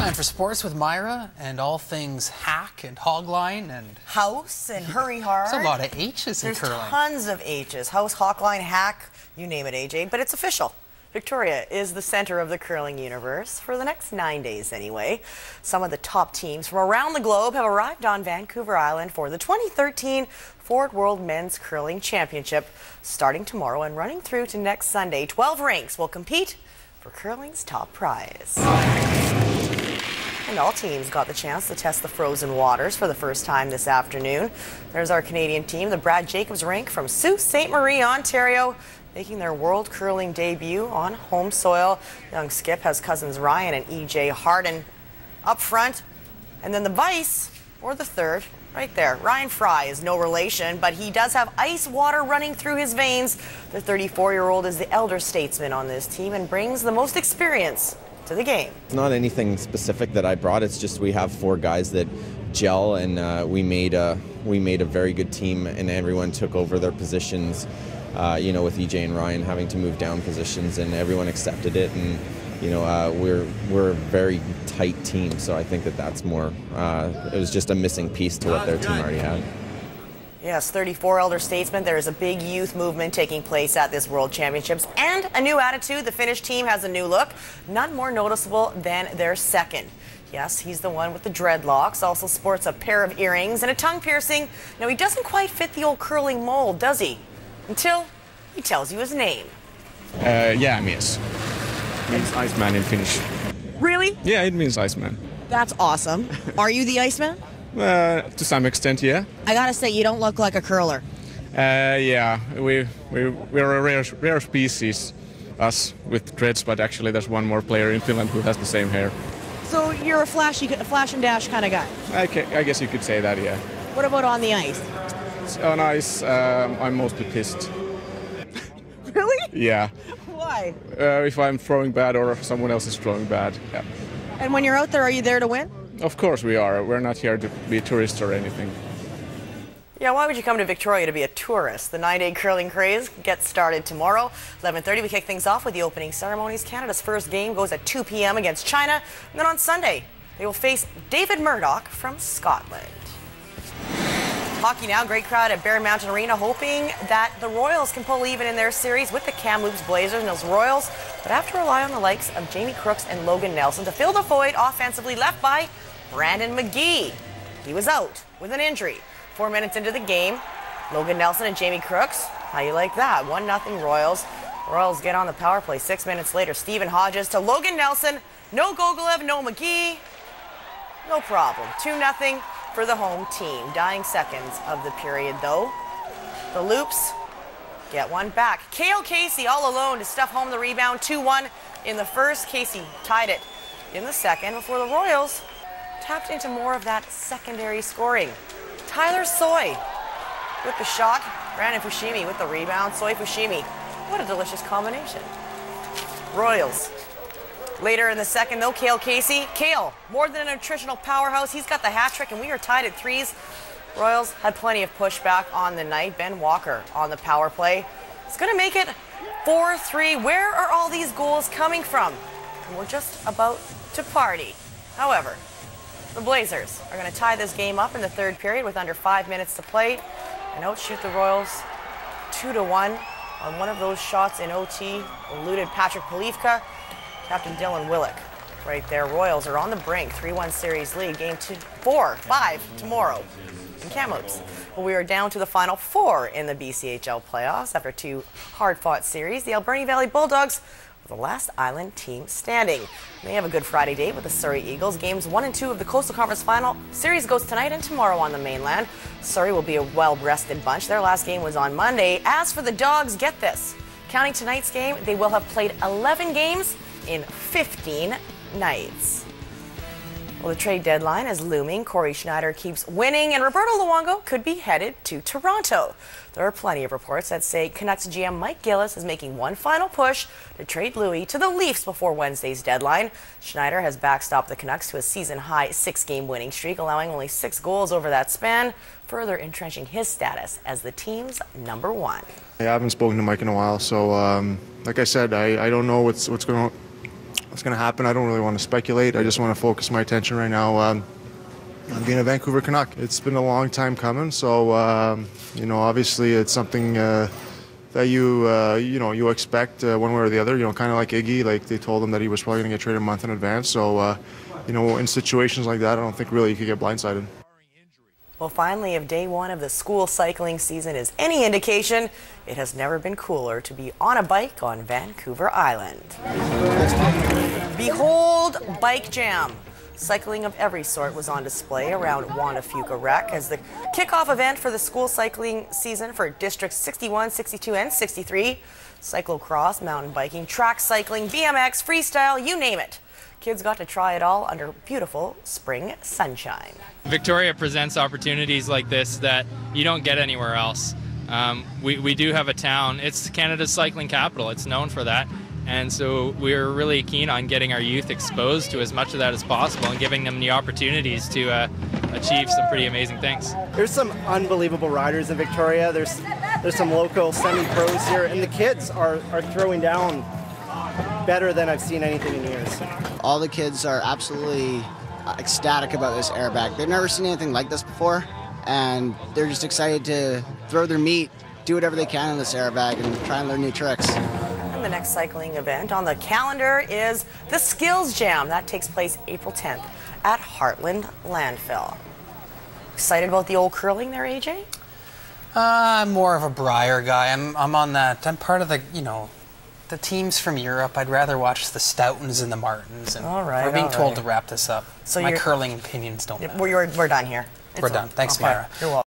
Time for sports with Myra and all things hack and hogline and house and hurry hard. There's a lot of H's in curling. There's tons of H's. House, hogline, hack, you name it, AJ. But it's official. Victoria is the center of the curling universe for the next 9 days anyway. Some of the top teams from around the globe have arrived on Vancouver Island for the 2013 Ford World Men's Curling Championship starting tomorrow and running through to next Sunday. 12 rinks will compete for curling's top prize. And all teams got the chance to test the frozen waters for the first time this afternoon. There's our Canadian team, the Brad Jacobs rink from Sault Ste. Marie, Ontario, making their world curling debut on home soil. Young Skip has cousins Ryan and EJ Harden up front. And then the vice, or the third, right there. Ryan Fry is no relation, but he does have ice water running through his veins. The 34-year-old is the elder statesman on this team and brings the most experience to the game. It's not anything specific that I brought. It's just we have four guys that gel, and we made a very good team, and everyone took over their positions. You know, with EJ and Ryan having to move down positions, and everyone accepted it, and you know, we're a very tight team. So I think that's more. It was just a missing piece to what their team already had. Yes, 34 elder statesmen. There is a big youth movement taking place at this World Championships and a new attitude. The Finnish team has a new look, none more noticeable than their second. Yes, he's the one with the dreadlocks, also sports a pair of earrings and a tongue piercing. Now, he doesn't quite fit the old curling mold, does he? Until he tells you his name. Jäämies. Means Iceman in Finnish. Really? Yeah, it means Iceman. That's awesome. Are you the Iceman? To some extent, yeah. I gotta say, you don't look like a curler. Yeah, we're a rare species, us with dreads, but actually there's one more player in Finland who has the same hair. So you're a flash and dash kind of guy? I guess you could say that, yeah. What about on the ice? On ice, I'm mostly pissed. Really? Yeah. Why? If I'm throwing bad or if someone else is throwing bad, yeah. And when you're out there, are you there to win? Of course we are. We're not here to be tourists or anything. Yeah, why would you come to Victoria to be a tourist? The 9-day curling craze gets started tomorrow. 11:30, we kick things off with the opening ceremonies. Canada's first game goes at 2 p.m. against China. And then on Sunday, they will face David Murdoch from Scotland. Hockey now, great crowd at Bear Mountain Arena, hoping that the Royals can pull even in their series with the Kamloops Blazers. And those Royals would have to rely on the likes of Jamie Crooks and Logan Nelson to fill the void offensively left by Brandon McGee. He was out with an injury. 4 minutes into the game, Logan Nelson and Jamie Crooks. How you like that? 1-0 Royals. Royals get on the power play 6 minutes later. Stephen Hodges to Logan Nelson. No Gogolev, no McGee. No problem. 2-0 for the home team. Dying seconds of the period, though. The Loops get one back. Cale Casey all alone to stuff home the rebound. 2-1 in the first. Casey tied it in the second before the Royals tapped into more of that secondary scoring. Tyler Soy with the shot. Brandon Fushimi with the rebound. Soy Fushimi. What a delicious combination. Royals. Later in the second, though, Cale Casey. Cale, more than a nutritional powerhouse. He's got the hat trick, and we are tied at threes. Royals had plenty of pushback on the night. Ben Walker on the power play. It's going to make it 4-3. Where are all these goals coming from? And we're just about to party. However, the Blazers are going to tie this game up in the third period with under 5 minutes to play and outshoot the Royals 2-1 on one of those shots in OT. Eluded Patrick Polivka. Captain Dylan Willick right there. Royals are on the brink. 3-1 series lead. Game 4-5 tomorrow in Kamloops. Well, we are down to the final four in the BCHL playoffs after two hard-fought series. The Alberni Valley Bulldogs the last island team standing. They have a Good Friday date with the Surrey Eagles. Games 1 and 2 of the Coastal Conference Final series goes tonight and tomorrow on the mainland. Surrey will be a well-rested bunch. Their last game was on Monday. As for the Dogs, get this. Counting tonight's game, they will have played 11 games in 15 nights. Well, the trade deadline is looming. Corey Schneider keeps winning, and Roberto Luongo could be headed to Toronto. There are plenty of reports that say Canucks GM Mike Gillis is making one final push to trade Louis to the Leafs before Wednesday's deadline. Schneider has backstopped the Canucks to a season-high 6-game winning streak, allowing only 6 goals over that span, further entrenching his status as the team's number one. I haven't spoken to Mike in a while, so like I said, I don't know what's going on. what's going to happen. I don't really want to speculate. I just want to focus my attention right now on being a Vancouver Canuck. It's been a long time coming, so you know, obviously it's something that you expect one way or the other. You know, kind of like Iggy, like they told him that he was probably going to get traded a month in advance. So you know, in situations like that, I don't think really you could get blindsided. Well, finally, if day one of the school cycling season is any indication, it has never been cooler to be on a bike on Vancouver Island. Behold, Bike Jam. Cycling of every sort was on display around Wanda Fuca Rec as the kickoff event for the school cycling season for Districts 61, 62, and 63. Cyclocross, mountain biking, track cycling, BMX, freestyle, you name it. Kids got to try it all under beautiful spring sunshine. Victoria presents opportunities like this that you don't get anywhere else. We do have a town. It's Canada's cycling capital. It's known for that. And so we're really keen on getting our youth exposed to as much of that as possible and giving them the opportunities to achieve some pretty amazing things. There's some unbelievable riders in Victoria. There's some local semi-pros here, and the kids are throwing down better than I've seen anything in years. All the kids are absolutely ecstatic about this airbag. They've never seen anything like this before, and they're just excited to throw their meat, do whatever they can in this airbag, and try and learn new tricks. The next cycling event on the calendar is the Skills Jam. That takes place April 10th at Heartland Landfill. Excited about the old curling there, AJ? I'm more of a Brier guy. I'm on that. I'm part of the, you know, the teams from Europe. I'd rather watch the Stoutons and the Martins. And all right, we're being told to wrap this up. So my curling opinions don't matter. We're done here. We're done. Thanks, Mara. You're welcome.